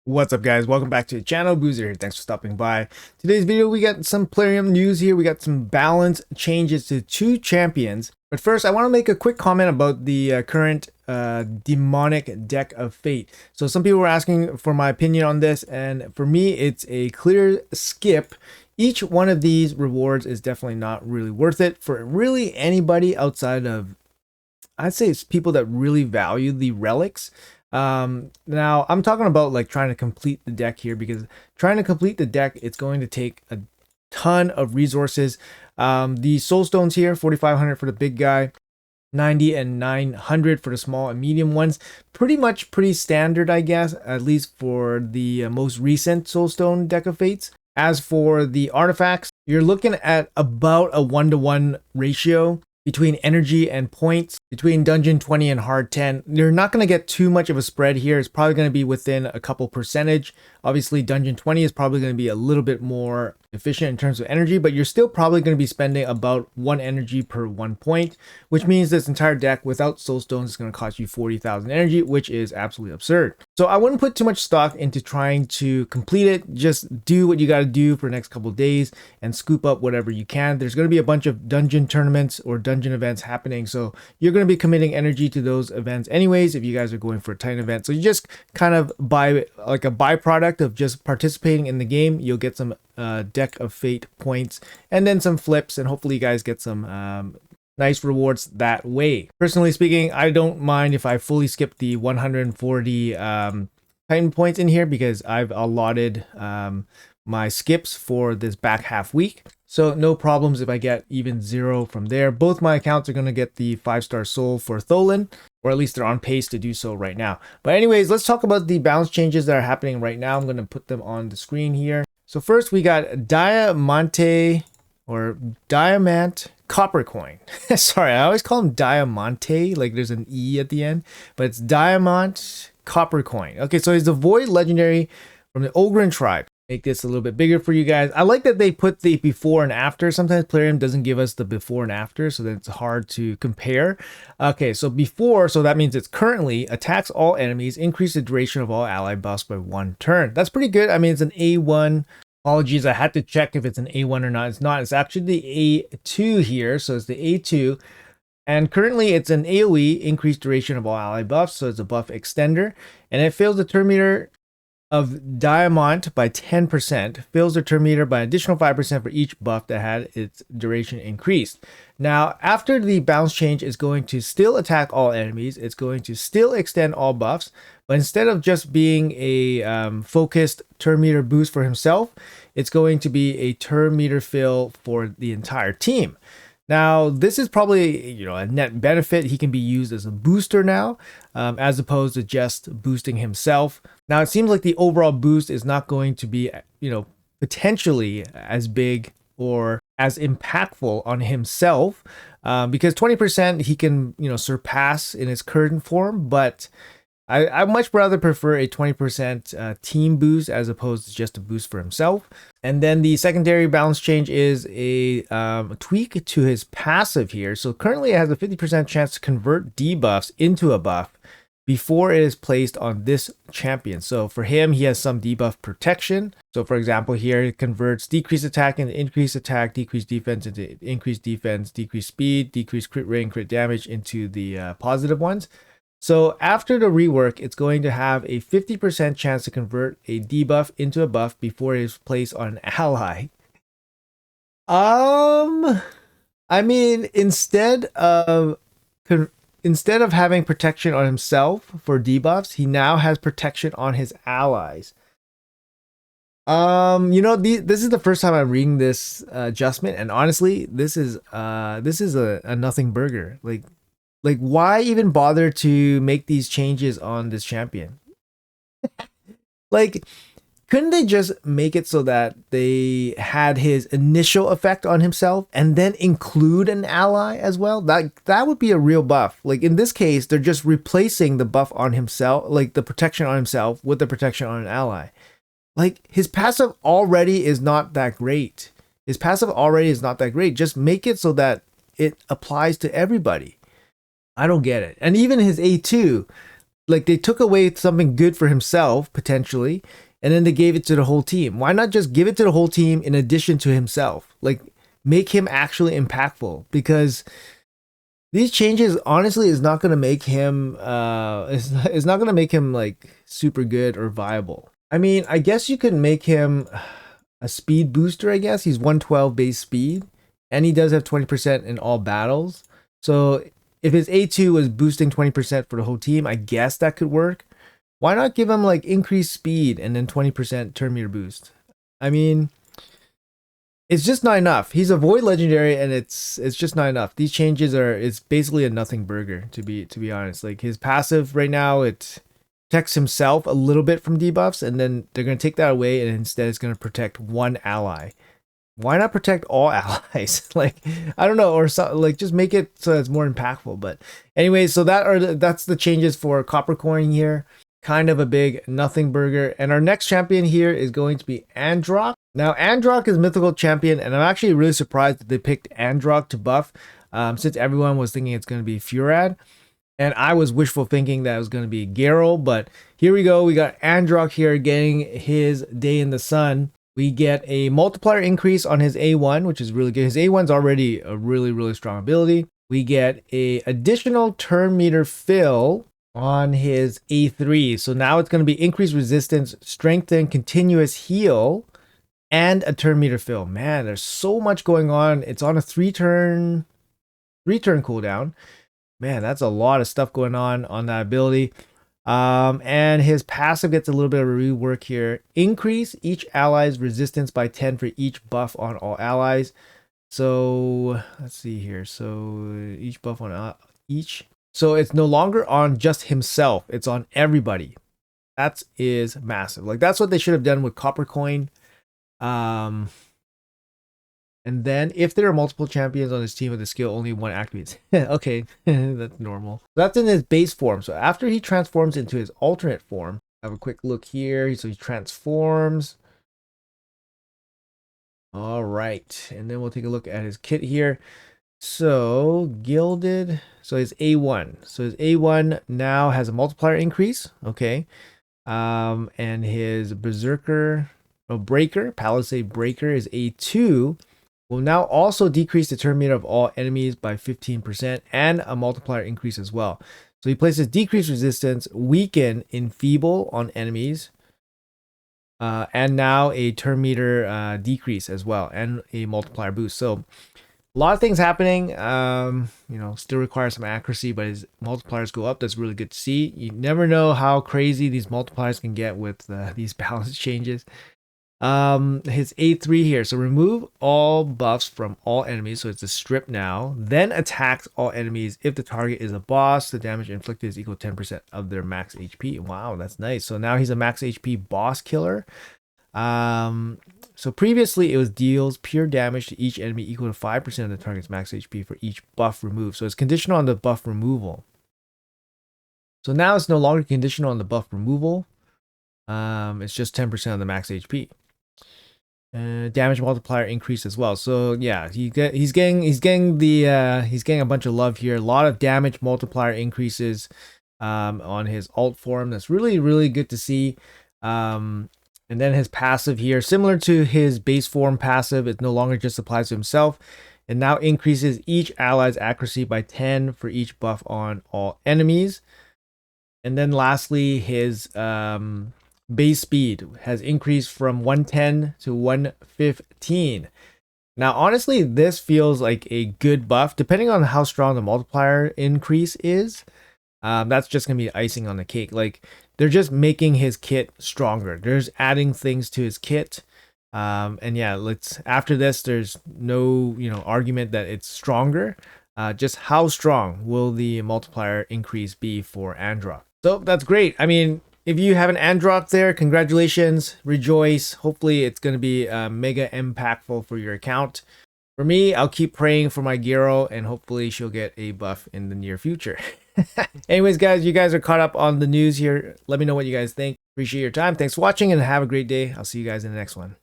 What's up, guys? Welcome back to the channel. Boozer here. Thanks for stopping by. Today's video, we got some Plarium news here. We got some balance changes to two champions. But first, I want to make a quick comment about the current demonic deck of fate. So some people were asking for my opinion on this, and for me, it's a clear skip. Each one of these rewards is definitely not really worth it for really anybody outside of, I'd say it's people that really value the relics. Now I'm talking about like trying to complete the deck here, because trying to complete the deck, it's going to take a ton of resources. The soul stones here, 4,500 for the big guy, 90 and 900 for the small and medium ones. Pretty standard, I guess, at least for the most recent soulstone deck of fates. As for the artifacts, you're looking at about a 1-to-1 ratio between energy and points, between dungeon 20 and hard 10. You're not going to get too much of a spread here. It's probably going to be within a couple percentage. Obviously, dungeon 20 is probably going to be a little bit more efficient in terms of energy, but you're still probably going to be spending about 1 energy per 1 point, which means this entire deck without soul stones is going to cost you 40,000 energy, which is absolutely absurd. So I wouldn't put too much stock into trying to complete it. Just do what you got to do for the next couple of days and scoop up whatever you can. There's going to be a bunch of dungeon tournaments or dungeon events happening, so you're going to be committing energy to those events anyways if you guys are going for a Titan event. So you just kind of buy like a byproduct of just participating in the game. You'll get some deck of fate points and then some flips, and hopefully you guys get some nice rewards that way. Personally speaking, I don't mind if I fully skip the 140 Titan points in here, because I've allotted my skips for this back half week. So no problems if I get even 0 from there. Both my accounts are going to get the 5-star soul for Tholen, or at least they're on pace to do so right now. But anyways, let's talk about the balance changes that are happening right now. I'm going to put them on the screen here. So first we got Diamante or Diamant Coppercoin. Sorry, I always call them Diamante, like there's an E at the end, but it's Diamant Coppercoin. Okay, so he's the Void Legendary from the Ogren tribe. Make this a little bit bigger for you guys. I like that they put the before and after. Sometimes Plarium doesn't give us the before and after, so that it's hard to compare. Okay, so before, so that means it's currently attacks all enemies, increase the duration of all ally buffs by 1 turn. That's pretty good. I mean, it's an A1. Apologies, I had to check if it's an A1 or not. It's not. It's actually the A2 here, so it's the A2. And currently it's an AoE, increased duration of all ally buffs, so it's a buff extender. And it fills the turn meter of Diamant by 10%, fills the turn meter by an additional 5% for each buff that had its duration increased. Now, after the bounce change, is going to still attack all enemies. It's going to still extend all buffs, but instead of just being a focused turn meter boost for himself, it's going to be a turn meter fill for the entire team. Now, this is probably, a net benefit. He can be used as a booster now, as opposed to just boosting himself. Now, it seems like the overall boost is not going to be, potentially as big or as impactful on himself, because 20% he can, surpass in his current form, but I much rather prefer a 20% team boost as opposed to just a boost for himself. And then the secondary balance change is a tweak to his passive here. So currently it has a 50% chance to convert debuffs into a buff before it is placed on this champion. So for him, he has some debuff protection. So for example, here it converts decreased attack into increased attack, decreased defense into increased defense, decreased speed, decreased crit rate and crit damage into the positive ones. So after the rework, it's going to have a 50% chance to convert a debuff into a buff before it is placed on an ally. I mean, instead of having protection on himself for debuffs, he now has protection on his allies. This is the first time I'm reading this adjustment, and honestly, this is a nothing burger. Like, why even bother to make these changes on this champion? Like, couldn't they just make it so that they had his initial effect on himself and then include an ally as well? That would be a real buff. Like, in this case, they're just replacing the buff on himself, like the protection on himself, with the protection on an ally. Like, his passive already is not that great. Just make it so that it applies to everybody. I don't get it. And even his A2, like they took away something good for himself potentially, and then they gave it to the whole team. Why not just give it to the whole team in addition to himself? Like make him actually impactful, because these changes honestly is not going to make him is not going to make him like super good or viable. I mean, I guess you could make him a speed booster. I guess he's 112 base speed, and he does have 20% in all battles. So if his A2 was boosting 20% for the whole team, I guess that could work. Why not give him like increased speed and then 20% turn meter boost? I mean, it's just not enough. He's a void legendary, and it's just not enough. These changes it's basically a nothing burger, to be honest. Like his passive right now, it protects himself a little bit from debuffs, and then they're going to take that away, and instead it's going to protect one ally. Why not protect all allies? Like, I don't know, or so, like just make it so it's more impactful. But anyway, so that's the changes for Coppercoin here. Kind of a big nothing burger. And our next champion here is going to be Androc. Now, Androc is mythical champion, and I'm actually really surprised that they picked Androc to buff, since everyone was thinking it's going to be Furad. And I was wishful thinking that it was going to be Geralt, but here we go. We got Androc here getting his day in the sun. We get a multiplier increase on his A1, which is really good. His A1's already a really, really strong ability. We get a additional turn meter fill on his A3. So now it's going to be increased resistance, strengthen, continuous heal, and a turn meter fill. Man, there's so much going on. It's on a three turn cooldown. Man, that's a lot of stuff going on that ability. And his passive gets a little bit of a rework here. Increase each ally's resistance by 10 for each buff on all allies. So let's see here. So each buff on each. So it's no longer on just himself. It's on everybody. That is massive. Like that's what they should have done with Coppercoin. And then if there are multiple champions on his team with the skill, only one activates. Okay, that's normal. That's in his base form. So after he transforms into his alternate form, have a quick look here. So he transforms. All right, and then we'll take a look at his kit here. So gilded, so his A1. So his A1 now has a multiplier increase. Okay. And his Berserker, Breaker, Palisade Breaker is A2. Will now also decrease the turn meter of all enemies by 15% and a multiplier increase as well. So he places decreased resistance, weaken, enfeeble on enemies, and now a turn meter decrease as well, and a multiplier boost. So a lot of things happening. Still requires some accuracy, but his multipliers go up. That's really good to see. You never know how crazy these multipliers can get with these balance changes. His A3 here. So remove all buffs from all enemies. So it's a strip now. Then attacks all enemies. If the target is a boss, the damage inflicted is equal to 10% of their max HP. Wow, that's nice. So now he's a max HP boss killer. So previously it was deals pure damage to each enemy equal to 5% of the target's max HP for each buff removed. So it's conditional on the buff removal. So now it's no longer conditional on the buff removal. It's just 10% of the max HP. Damage multiplier increase as well. So yeah, he's getting a bunch of love here. A lot of damage multiplier increases on his alt form. That's really, really good to see. And then his passive here, similar to his base form passive, it no longer just applies to himself. It now increases each ally's accuracy by 10 for each buff on all enemies. And then lastly, his base speed has increased from 110 to 115. Now, honestly, this feels like a good buff, depending on how strong the multiplier increase is. That's just gonna be icing on the cake. Like they're just making his kit stronger. They're just adding things to his kit. And yeah, after this, there's no argument that it's stronger. Just how strong will the multiplier increase be for Androc? So that's great. I mean, if you have an Androc there, congratulations, rejoice. Hopefully it's going to be mega impactful for your account. For me, I'll keep praying for my Geralt, and hopefully she'll get a buff in the near future. Anyways, guys, you guys are caught up on the news here. Let me know what you guys think. Appreciate your time. Thanks for watching, and have a great day. I'll see you guys in the next one.